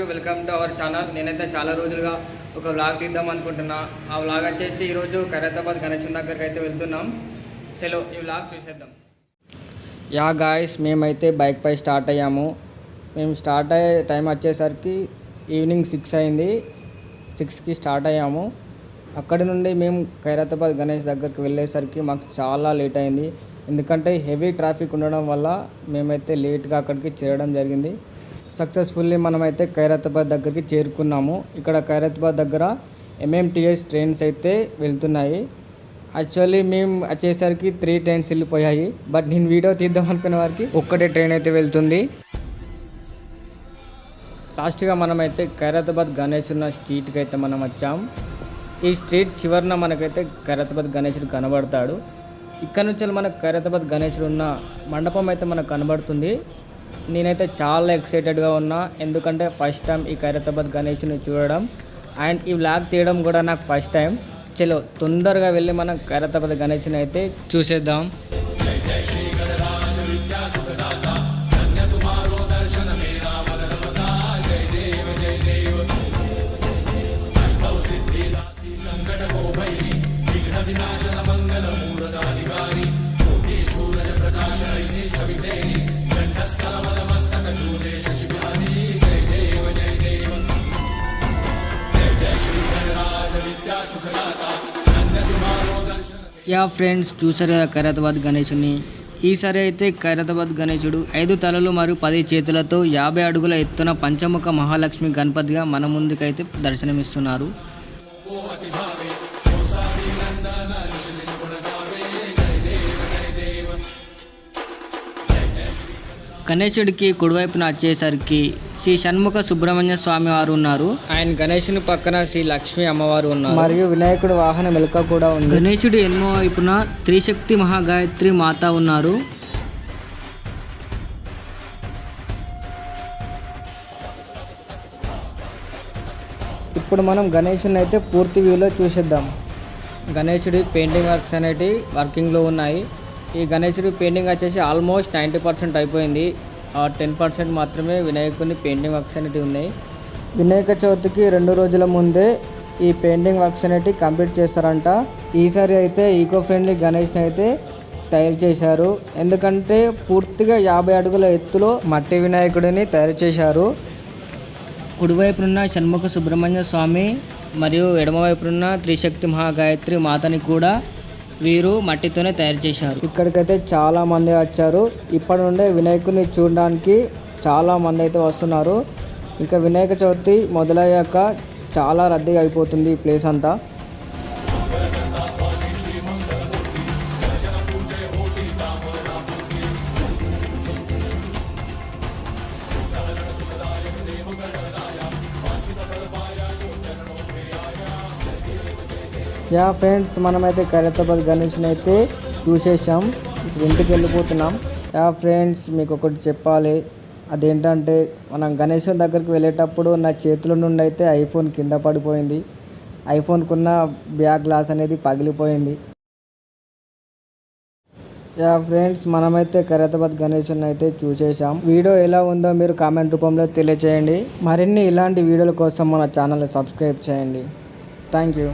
You, welcome to our channel. నేనైతే చాలా రోజులుగా ఒక వ్లాగ్ తీద్దాం అనుకుంటున్నా. ఆ వ్లాగ్ వచ్చేసి ఈరోజు ఖైరతాబాద్ గణేశన్ దగ్గరికి అయితే వెళ్తున్నాం. చలో ఈ వ్లాగ్ చూసేద్దాం. యా గాయస్, మేమైతే బైక్పై స్టార్ట్ అయ్యాము. మేము స్టార్ట్ అయ్యే టైం వచ్చేసరికి ఈవినింగ్ 6 అయింది. 6కి స్టార్ట్ అయ్యాము. అక్కడి నుండి మేము ఖైరతాబాద్ గణేష్ దగ్గరికి వెళ్ళేసరికి మాకు చాలా లేట్ అయింది. ఎందుకంటే హెవీ ట్రాఫిక్ ఉండడం వల్ల మేమైతే లేట్గా అక్కడికి చేరడం జరిగింది. సక్సెస్ఫుల్లీ మనమైతే ఖైరతాబాద్ దగ్గరికి చేరుకున్నాము. ఇక్కడ ఖైరతాబాద్ దగ్గర ఎంఎంటీఎస్ ట్రైన్స్ అయితే వెళ్తున్నాయి. యాక్చువల్లీ మేము వచ్చేసరికి 3 ట్రైన్స్ వెళ్ళిపోయాయి. బట్ నేను వీడియో తీద్దాం అనుకునే వారికి ఒక్కటే ట్రైన్ అయితే వెళ్తుంది. లాస్ట్గా మనమైతే ఖైరతాబాద్ గణేష్ ఉన్న స్ట్రీట్కి అయితే మనం వచ్చాం. ఈ స్ట్రీట్ చివరిన మనకైతే ఖైరతాబాద్ గణేశుడు కనబడతాడు. ఇక్కడ నుంచి మనకు ఖైరతాబాద్ గణేశుడు ఉన్న మండపం అయితే మనకు కనబడుతుంది. నేనైతే చాలా ఎక్సైటెడ్గా ఉన్నా, ఎందుకంటే ఫస్ట్ టైం ఈ ఖైరతాబాద్ గణేశుని చూడడం అండ్ ఈ వ్లాగ్ తీయడం కూడా నాకు ఫస్ట్ టైం. చలో తొందరగా వెళ్ళి మనం ఖైరతాబాద్ గణేశుని అయితే చూసేద్దాం. యా ఫ్రెండ్స్, చూసారు కదా ఖైరతాబాద్ గణేశుని. ఈసారి అయితే ఖైరతాబాద్ గణేశుడు 5 తలలు మరియు 10 చేతులతో 50 అడుగుల ఎత్తున పంచముఖ మహాలక్ష్మి గణపతిగా మన ముందుకైతే దర్శనమిస్తున్నారు. గణేశుడికి కుడివైపున వచ్చేసరికి శ్రీ షణ్ముఖ సుబ్రహ్మణ్య స్వామి వారు ఉన్నారు. ఆయన గణేశుని పక్కన శ్రీ లక్ష్మీ అమ్మవారు ఉన్నారు మరియు వినాయకుడి వాహనం ఎలుక కూడా ఉంది. గణేశుడి ఎన్నో వైపున త్రిశక్తి మహాగాయత్రి మాత ఉన్నారు. ఇప్పుడు మనం గణేశుని అయితే పూర్తి వ్యూలో చూసేద్దాం. గణేశుడి పెయింటింగ్ వర్క్స్ అనేవి వర్కింగ్లో ఉన్నాయి. ఈ గణేశుడి పెయింటింగ్ వచ్చేసి ఆల్మోస్ట్ 90% అయిపోయింది. 10% మాత్రమే వినాయకుని పెయింటింగ్ వర్క్స్ అనేవి ఉన్నాయి. వినాయక చవితికి 2 రోజుల ముందే ఈ పెయింటింగ్ వర్క్స్ అనేవి కంప్లీట్ చేస్తారంట. ఈసారి అయితే ఈకో ఫ్రెండ్లీ గణేష్ని అయితే తయారు చేశారు. ఎందుకంటే పూర్తిగా 50 అడుగుల ఎత్తులో మట్టి వినాయకుడిని తయారు చేశారు. కుడివైపునున్న షణ్ముఖ సుబ్రహ్మణ్య స్వామి మరియు ఎడమవైపునున్న త్రిశక్తి మహాగాయత్రి మాతని కూడా వీరు మట్టితోనే తయారు చేశారు. ఇక్కడికైతే చాలా మంది వచ్చారు. ఇప్పటి నుండే వినాయకుడిని చూడడానికి చాలా మంది అయితే వస్తున్నారు. ఇంకా వినాయక చవితి మొదలయ్యాక చాలా రద్దీగా అయిపోతుంది ఈ ప్లేస్ అంతా. యా ఫ్రెండ్స్, మనమైతే ఖైరతాబాద్ గణేష్ని అయితే చూసేసాం. ఇప్పుడు ఇంటికి వెళ్ళిపోతున్నాం. యా ఫ్రెండ్స్, మీకు ఒకటి చెప్పాలి. అదేంటంటే మనం గణేశుని దగ్గరికి వెళ్ళేటప్పుడు నా చేతుల నుండి అయితే ఐఫోన్ కింద పడిపోయింది. ఐఫోన్కున్న బ్యాక్ గ్లాస్ అనేది పగిలిపోయింది. యా ఫ్రెండ్స్, మనమైతే ఖైరతాబాద్ గణేశుని అయితే చూసేసాం. వీడియో ఎలా ఉందో మీరు కామెంట్ రూపంలో తెలియజేయండి. మరిన్ని ఇలాంటి వీడియోల కోసం మన ఛానల్ని సబ్స్క్రైబ్ చేయండి. Thank you.